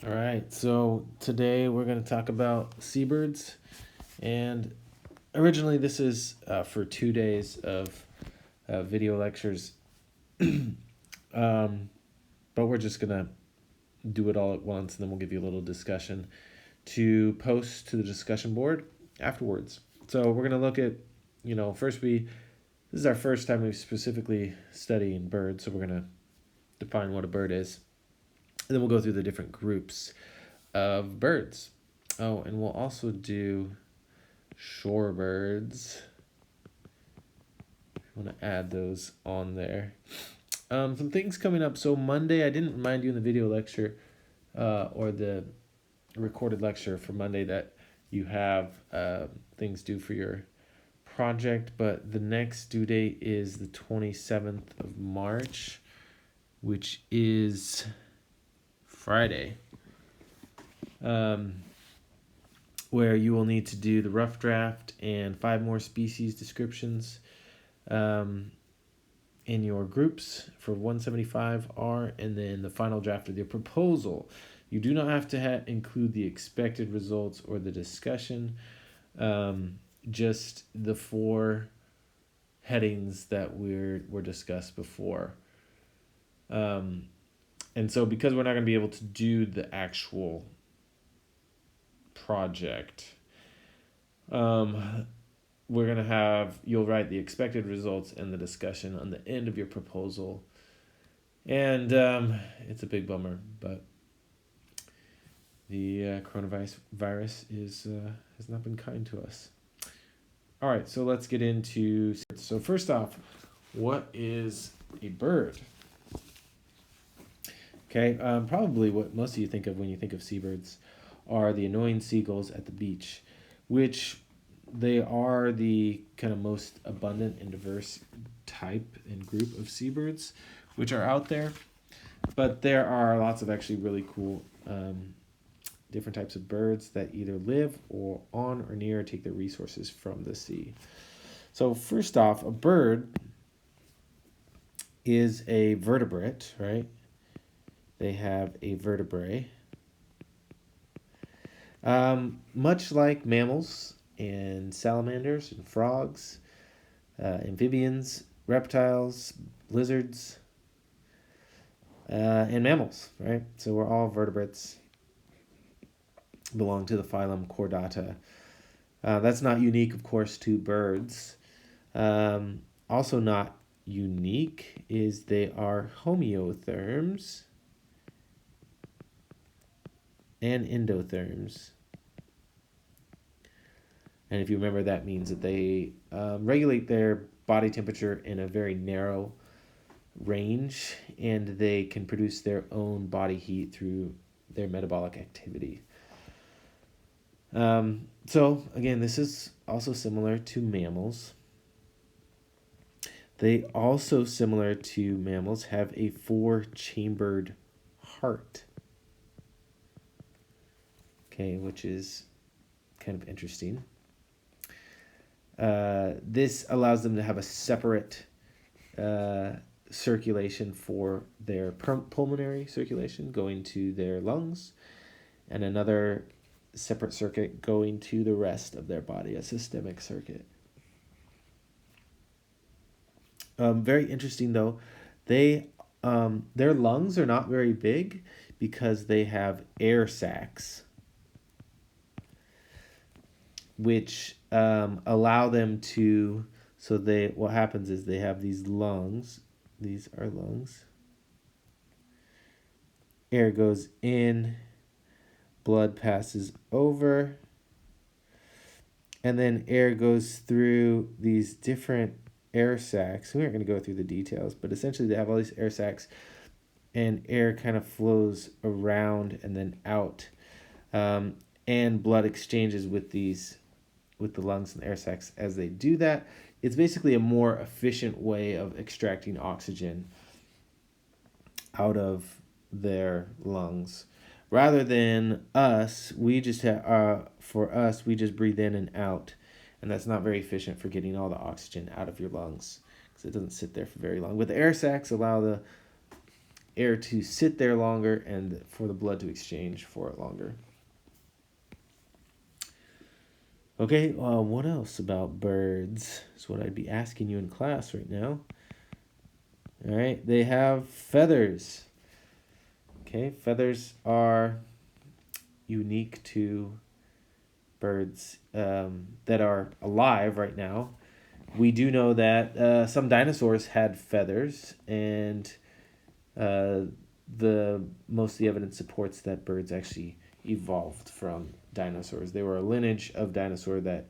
All right, so today we're going to talk about seabirds, and originally this is for 2 days of video lectures, um, but we're just going to do it all at once, and then we'll give you a little discussion to post to the discussion board afterwards. So we're going to look at, first this is our first time we specifically studying birds, so we're going to define what a bird is, and then we'll go through the different groups of birds. Oh, and we'll also do shorebirds. I want to add those on there. Some things coming up. So Monday, I didn't remind you in the video lecture or the recorded lecture for Monday that you have things due for your project, but the next due date is the 27th of March, which is Friday. Where you will need to do the rough draft and 5 more species descriptions in your groups for 175R, and then the final draft of your proposal. You do not have to include the expected results or the discussion, just the 4 headings that were discussed before. And so because we're not going to be able to do the actual project, we're going to have, you'll write the expected results and the discussion on the end of your proposal. And it's a big bummer, but the coronavirus has not been kind to us. All right, so let's get into, so first off, what is a bird? Okay, probably what most of you think of when you think of seabirds are the annoying seagulls at the beach, which they are the kind of most abundant and diverse type and group of seabirds which are out there. But there are lots of actually really cool different types of birds that either live or on or near or take their resources from the sea. So first off, a bird is a vertebrate, right? They have a vertebrae. Much like mammals and salamanders and frogs, amphibians, reptiles, lizards, and mammals, right? So we're all vertebrates, belong to the phylum Chordata. That's not unique, of course, to birds. Also not unique is they are homeotherms and endotherms. And if you remember, that means that they regulate their body temperature in a very narrow range, and they can produce their own body heat through their metabolic activity. So again, this is also similar to mammals. They also, similar to mammals, have a 4-chambered heart. Okay, which is kind of interesting. This allows them to have a separate circulation for their pulmonary circulation going to their lungs, and another separate circuit going to the rest of their body, a systemic circuit. Very interesting though, they their lungs are not very big because they have air sacs, which allow them to, so what happens is they have these lungs. These are lungs. Air goes in, blood passes over, and then air goes through these different air sacs. We aren't going to go through the details, but essentially they have all these air sacs, and air kind of flows around and then out, and blood exchanges with the lungs and air sacs as they do that. It's basically a more efficient way of extracting oxygen out of their lungs. Rather than us, we just we just breathe in and out, and that's not very efficient for getting all the oxygen out of your lungs because it doesn't sit there for very long. But the air sacs allow air to sit there longer and for the blood to exchange for it longer. Okay, what else about birds is what I'd be asking you in class right now. All right, they have feathers. Okay, feathers are unique to birds that are alive right now. We do know that some dinosaurs had feathers, and most of the evidence supports that birds actually evolved from dinosaurs. They were a lineage of dinosaur that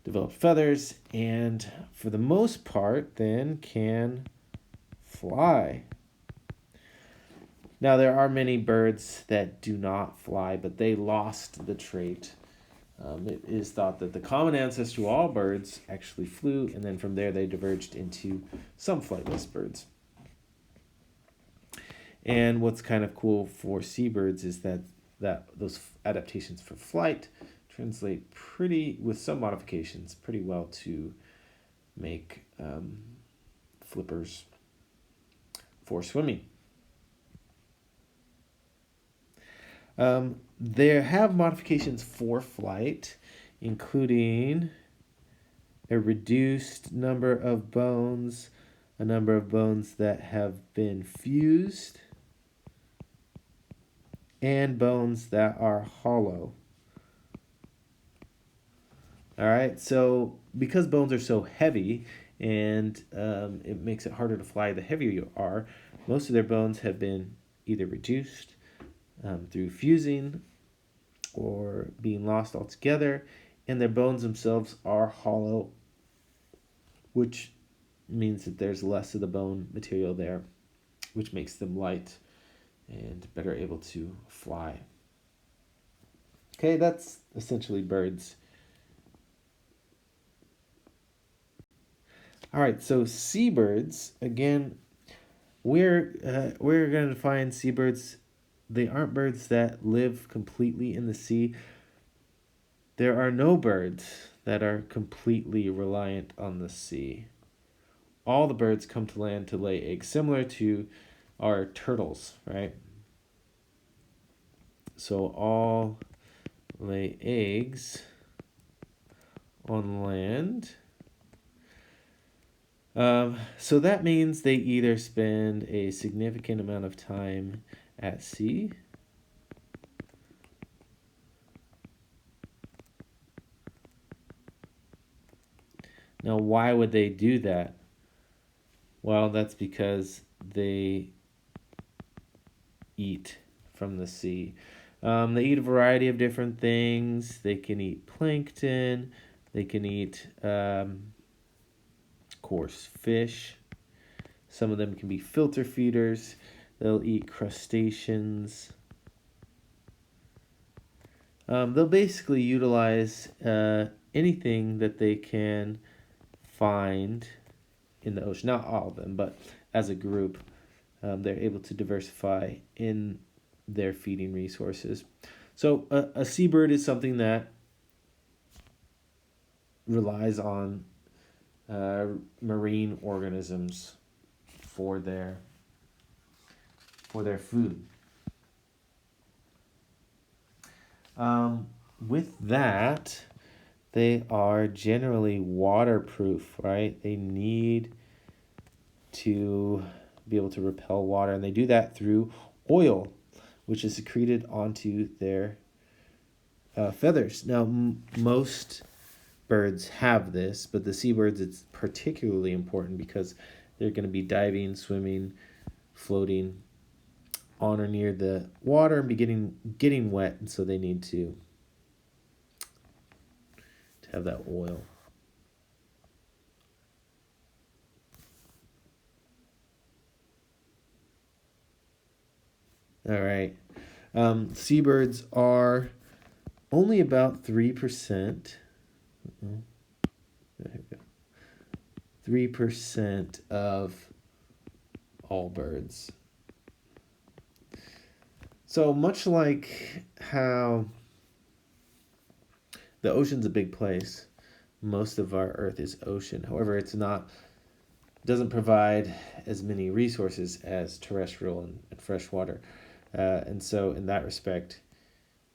developed feathers, and for the most part, then can fly. Now, there are many birds that do not fly, but they lost the trait. It is thought that the common ancestor to all birds actually flew, and then from there they diverged into some flightless birds. And what's kind of cool for seabirds is that those adaptations for flight translate with some modifications, pretty well to make flippers for swimming. There have modifications for flight, including a reduced number of bones, a number of bones that have been fused, and bones that are hollow. All right, so because bones are so heavy and it makes it harder to fly the heavier you are, most of their bones have been either reduced through fusing or being lost altogether, and their bones themselves are hollow, which means that there's less of the bone material there, which makes them light and better able to fly. Okay, that's essentially birds. All right, so seabirds, again, we're going to find seabirds. They aren't birds that live completely in the sea. There are no birds that are completely reliant on the sea. All the birds come to land to lay eggs, similar to our turtles, right? So all lay eggs on land. So that means they either spend a significant amount of time at sea, now why would they do that? Well, that's because they eat from the sea. They eat a variety of different things. They can eat plankton. They can eat, coarse fish. Some of them can be filter feeders. They'll eat crustaceans. They'll basically utilize anything that they can find in the ocean. Not all of them, but as a group, they're able to diversify in their feeding resources. So a seabird is something that relies on marine organisms for their food. With that, they are generally waterproof, right? They need to be able to repel water, and they do that through oil, which is secreted onto their feathers. Now, most birds have this, but the seabirds, it's particularly important because they're going to be diving, swimming, floating on or near the water and be getting wet, and so they need to have that oil. All right. Seabirds are only about 3%. 3% of all birds. So much like how the ocean's a big place, most of our Earth is ocean. However, it's not doesn't provide as many resources as terrestrial and freshwater. And so, in that respect,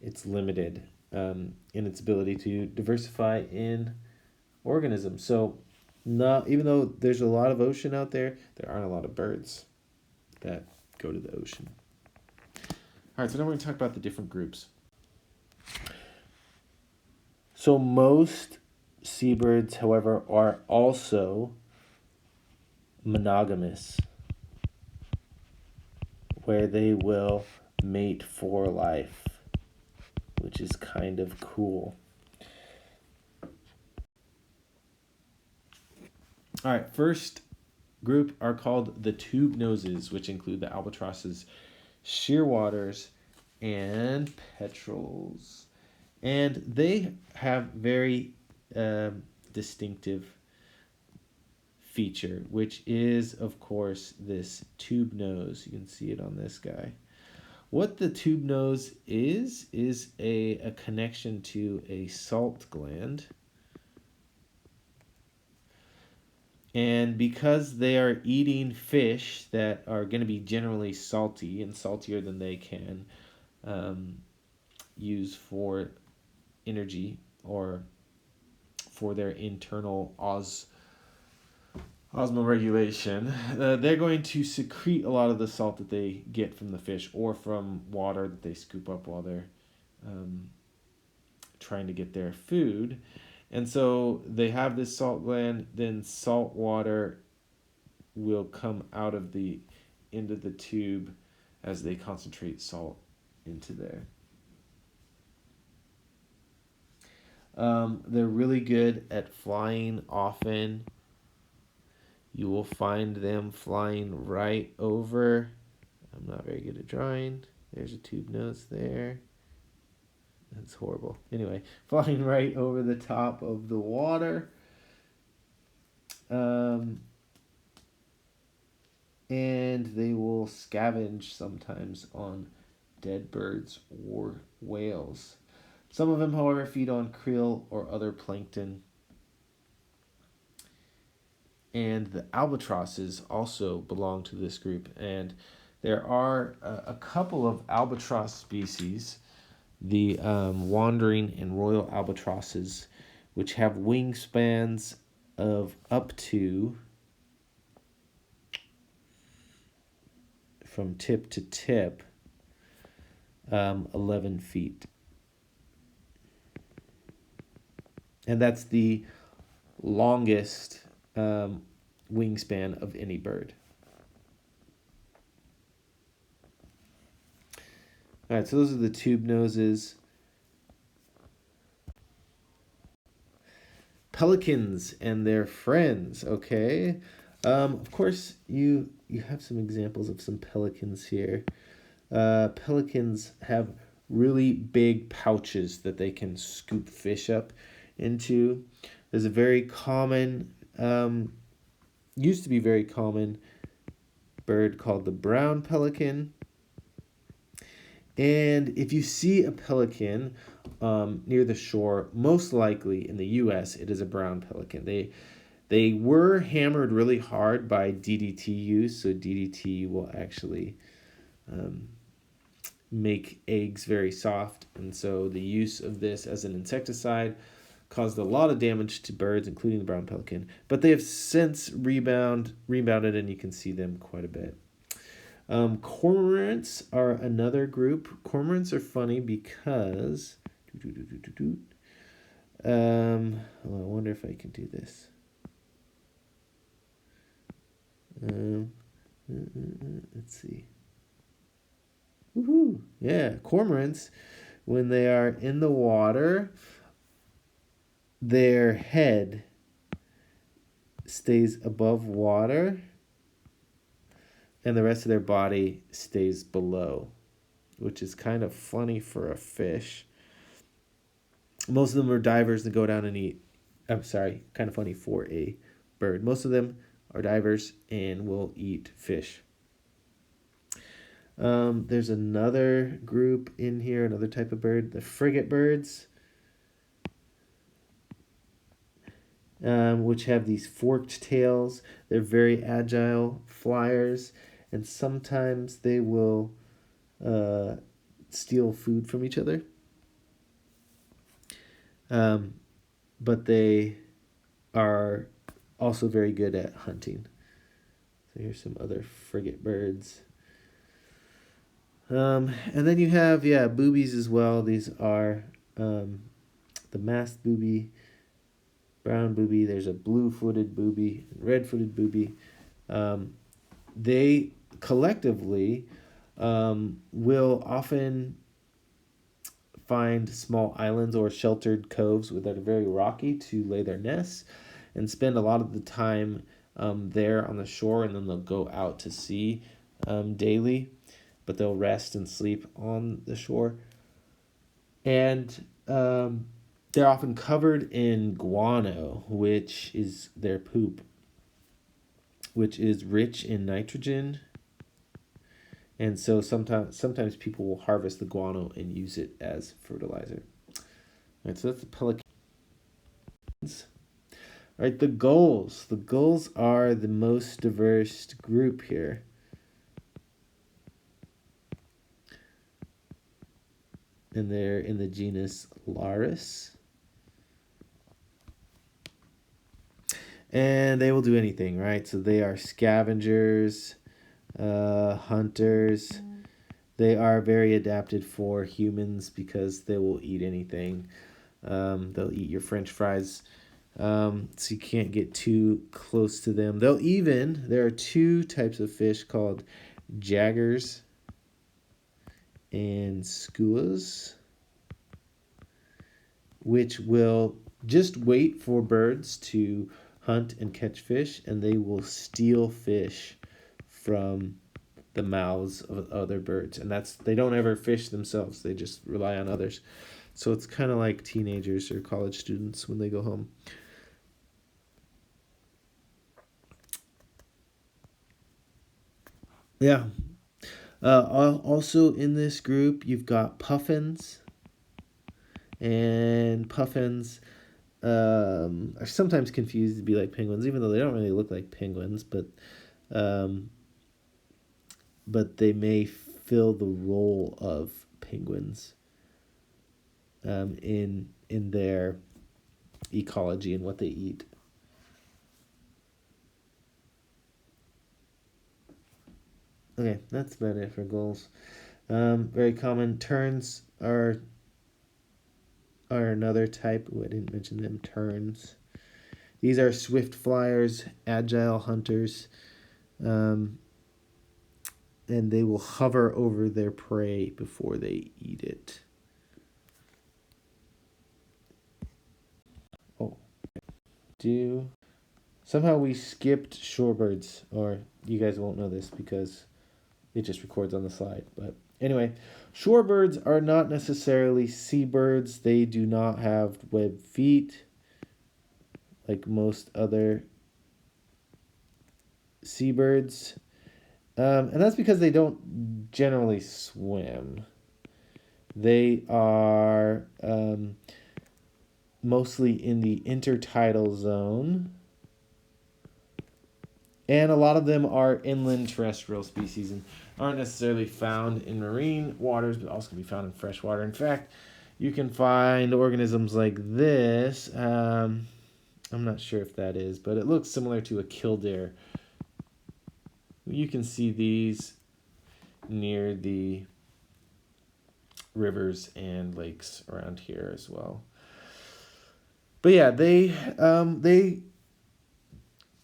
it's limited in its ability to diversify in organisms. So, not even though there's a lot of ocean out there, there aren't a lot of birds that go to the ocean. All right, so now we're going to talk about the different groups. So most seabirds, however, are also monogamous, where they will mate for life, which is kind of cool. All right, first group are called the Tubenoses, which include the albatrosses, shearwaters, and petrels. And they have very distinctive feature, which is, of course, this tube nose. You can see it on this guy. What the tube nose is a connection to a salt gland. And because they are eating fish that are going to be generally salty and saltier than they can use for energy or for their internal osmoregulation, they're going to secrete a lot of the salt that they get from the fish or from water that they scoop up while they're trying to get their food. And so they have this salt gland, then salt water will come out of the end of the tube as they concentrate salt into there. They're really good at flying often. You will find them flying right over. I'm not very good at drawing. There's a tube nose there. That's horrible. Anyway, flying right over the top of the water. And they will scavenge sometimes on dead birds or whales. Some of them, however, feed on krill or other plankton. And the albatrosses also belong to this group. And there are a couple of albatross species, the wandering and royal albatrosses, which have wingspans of up to, from tip to tip, 11 feet. And that's the longest wingspan of any bird. All right, so those are the tube noses. Pelicans and their friends, okay? Of course, you have some examples of some pelicans here. Pelicans have really big pouches that they can scoop fish up into. There's a very common, used to be very common bird called the brown pelican. And if you see a pelican near the shore, most likely in the U.S. it is a brown pelican. They were hammered really hard by DDT use, so DDT will actually make eggs very soft, and so the use of this as an insecticide caused a lot of damage to birds, including the brown pelican. But they have since rebounded, and you can see them quite a bit. Cormorants are another group. Cormorants are funny because I wonder if I can do this. Let's see. Woohoo! Yeah, cormorants, when they are in the water, their head stays above water and the rest of their body stays below, which is kind of funny for a fish. Most of them are divers that go down and eat. I'm sorry, kind of funny for a bird. Most of them are divers and will eat fish. There's another group in here, another type of bird, the frigate birds. which have these forked tails. They're very agile flyers, and sometimes they will uh, steal food from each other. Um, but they are also very good at hunting. So here's some other frigate birds. And then you have, yeah, boobies as well. These are the masked booby, brown booby. There's a blue-footed booby, red-footed booby. They collectively will often find small islands or sheltered coves that are very rocky to lay their nests and spend a lot of the time there on the shore, and then they'll go out to sea daily, but they'll rest and sleep on the shore. And they're often covered in guano, which is their poop, which is rich in nitrogen. And so sometimes people will harvest the guano and use it as fertilizer. All right, so that's the pelicans. All right, the gulls. The gulls are the most diverse group here. And they're in the genus Larus. And they will do anything, right? So they are scavengers, hunters. They are very adapted for humans because they will eat anything. They'll eat your French fries, so you can't get too close to them. There are two types of fish called jaggers and skuas, which will just wait for birds to hunt and catch fish, and they will steal fish from the mouths of other birds. And they don't ever fish themselves, they just rely on others. So it's kind of like teenagers or college students when they go home. Yeah. Also in this group, you've got puffins. And puffins are sometimes confused to be like penguins, even though they don't really look like penguins, um, but they may fill the role of penguins in their ecology and what they eat. Okay, that's about it for gulls. Very common terns are another type. Ooh, I didn't mention them. Terns. These are swift flyers, agile hunters, and they will hover over their prey before they eat it. Oh, somehow we skipped shorebirds, or you guys won't know this because it just records on the slide. But anyway, shorebirds are not necessarily seabirds. They do not have webbed feet like most other seabirds. And that's because they don't generally swim. They are mostly in the intertidal zone. And a lot of them are inland terrestrial species and aren't necessarily found in marine waters, but also can be found in freshwater. In fact, you can find organisms like this. I'm not sure if that is, but it looks similar to a killdeer. You can see these near the rivers and lakes around here as well. But yeah, they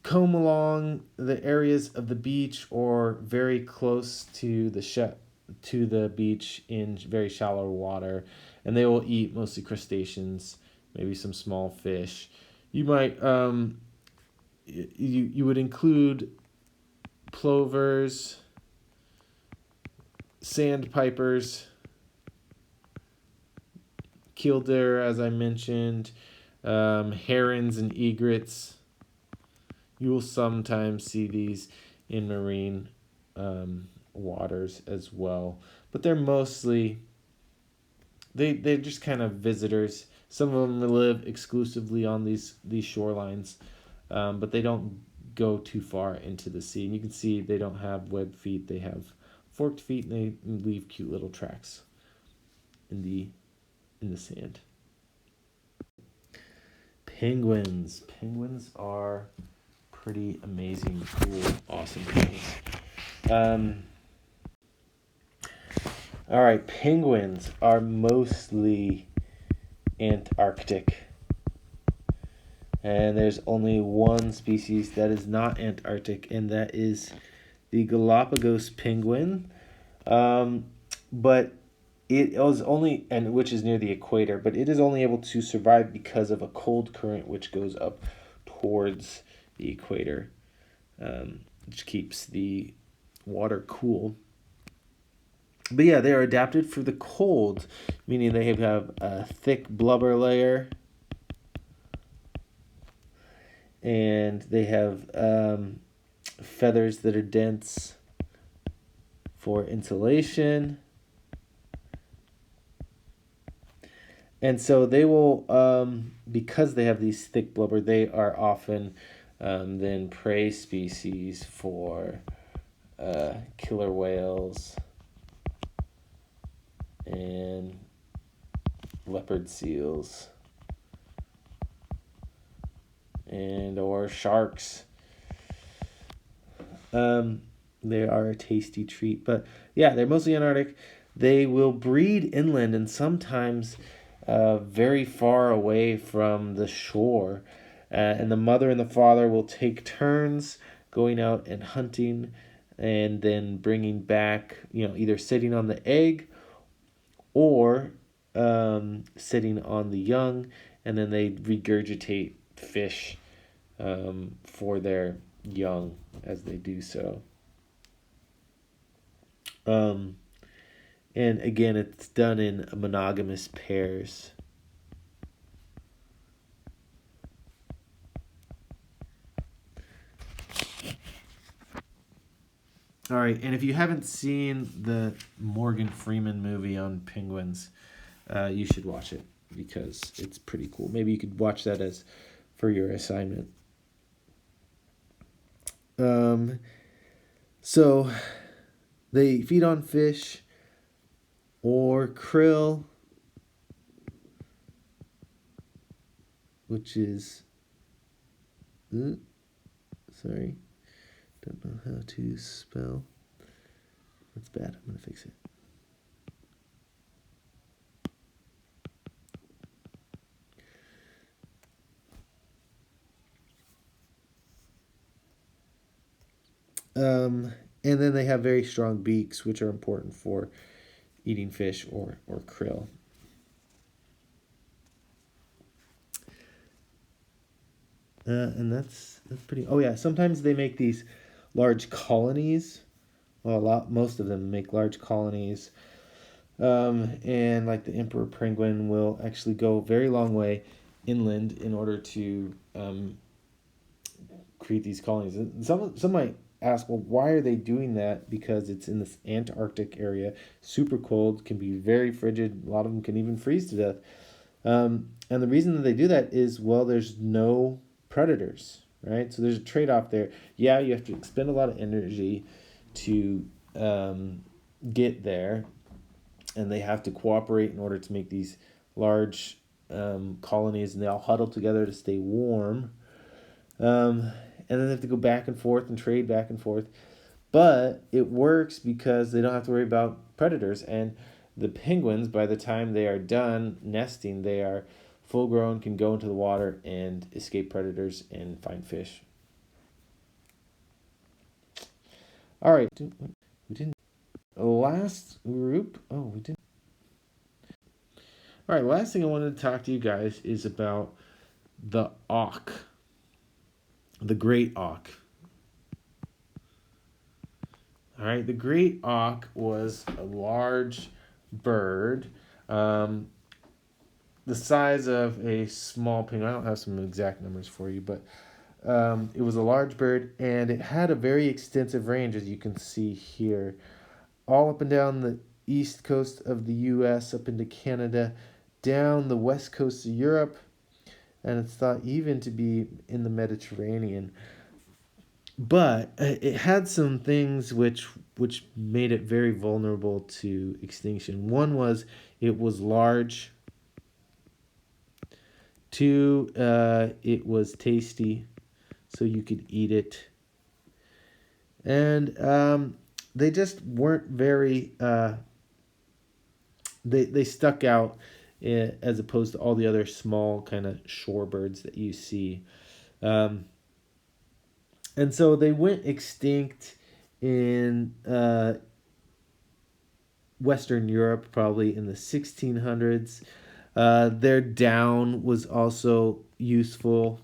comb along the areas of the beach or very close to the beach in very shallow water, and they will eat mostly crustaceans, maybe some small fish. You might you would include plovers, sandpipers, killdeer, as I mentioned, herons and egrets. You will sometimes see these in marine waters as well, but they're mostly they're just kind of visitors. Some of them live exclusively on these shorelines, but they don't go too far into the sea. And you can see they don't have webbed feet; they have forked feet, and they leave cute little tracks in the sand. Penguins. Penguins are pretty amazing, cool, awesome things. All right, penguins are mostly Antarctic. And there's only one species that is not Antarctic, and that is the Galapagos penguin. But it was only, and which is near the equator, but it is only able to survive because of a cold current which goes up towards the equator, which keeps the water cool. But yeah, they are adapted for the cold, meaning they have a thick blubber layer, and they have feathers that are dense for insulation. And so they will, because they have these thick blubber, they are often then prey species for killer whales and leopard seals and or sharks. They are a tasty treat, but yeah, they're mostly Antarctic. They will breed inland and sometimes very far away from the shore. And the mother and the father will take turns going out and hunting and then bringing back, either sitting on the egg or sitting on the young, and then they regurgitate fish for their young as they do so. And again, it's done in monogamous pairs. All right, and if you haven't seen the Morgan Freeman movie on penguins, you should watch it because it's pretty cool. Maybe you could watch that as for your assignment. So they feed on fish or krill, which is, sorry, don't know how to spell. That's bad. I'm going to fix it. And then they have very strong beaks, which are important for eating fish or krill. And that's pretty. Oh yeah, sometimes they make these large colonies. Well, most of them make large colonies. And like the emperor penguin will actually go a very long way inland in order to create these colonies. And some might ask, well, why are they doing that? Because it's in this Antarctic area, super cold, can be very frigid. A lot of them can even freeze to death. And the reason that they do that is, well, there's no predators, right? So there's a trade-off there. Yeah, you have to expend a lot of energy to get there, and they have to cooperate in order to make these large colonies, and they all huddle together to stay warm. And then they have to go back and forth and trade back and forth. But it works because they don't have to worry about predators. And the penguins, by the time they are done nesting, they are full grown, can go into the water and escape predators and find fish. All right. We didn't. Last group. Oh, we didn't. All right. Last thing I wanted to talk to you guys is about the auk. The great auk. All right, the great auk was a large bird, the size of a small penguin. I don't have some exact numbers for you, but it was a large bird, and it had a very extensive range, as you can see here, all up and down the east coast of the U.S., up into Canada, down the west coast of Europe, and it's thought even to be in the Mediterranean. But it had some things which made it very vulnerable to extinction. One was it was large. Two, it was tasty, so you could eat it. And they just weren't very. They stuck out as opposed to all the other small kind of shorebirds that you see. Um, and so they went extinct in Western Europe, probably in the 1600s. Their down was also useful,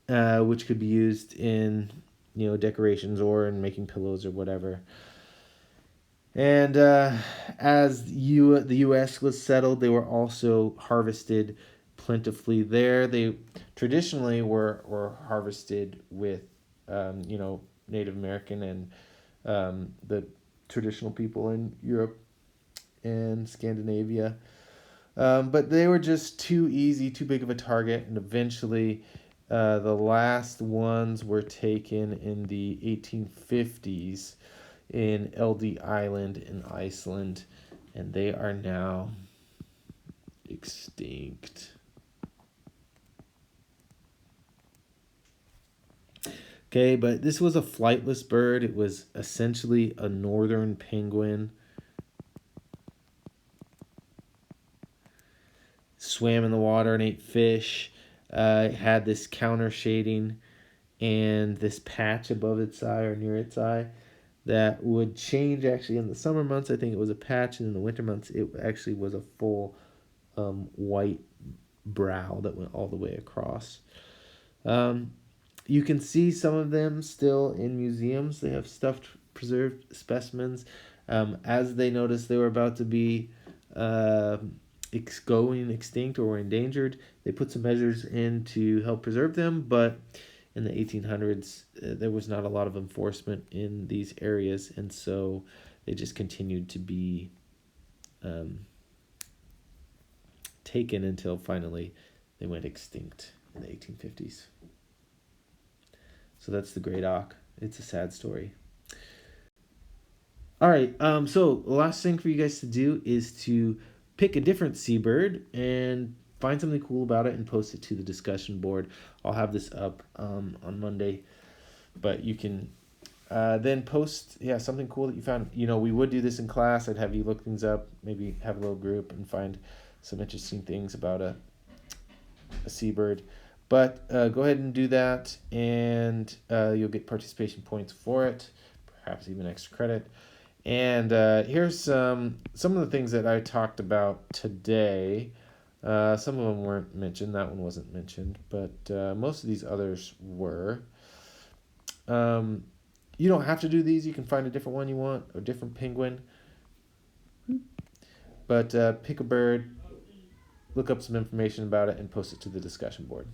which could be used in decorations or in making pillows or whatever. And as the U.S. was settled, they were also harvested plentifully there. They traditionally were harvested with Native American and the traditional people in Europe and Scandinavia. But they were just too easy, too big of a target, and eventually the last ones were taken in the 1850s in LD Island in Iceland, and they are now extinct. Okay, but this was a flightless bird. It was essentially a northern penguin. Swam in the water and ate fish. It had this counter shading and this patch above its eye or near its eye that would change actually in the summer months. I think it was a patch, and in the winter months it actually was a full white brow that went all the way across. You can see some of them still in museums. They have stuffed preserved specimens. As they noticed they were about to be going extinct or endangered, they put some measures in to help preserve them, but in the 1800s, there was not a lot of enforcement in these areas, and so they just continued to be taken until finally they went extinct in the 1850s. So that's the great auk. It's a sad story. All right, so the last thing for you guys to do is to pick a different seabird and find something cool about it and post it to the discussion board. I'll have this up on Monday, but you can then post something cool that you found. We would do this in class. I'd have you look things up, maybe have a little group and find some interesting things about a seabird. But go ahead and do that, and you'll get participation points for it, perhaps even extra credit. And here's some of the things that I talked about today. Some of them weren't mentioned. That one wasn't mentioned, but most of these others were. You don't have to do these. You can find a different one you want, or a different penguin. But pick a bird, look up some information about it, and post it to the discussion board.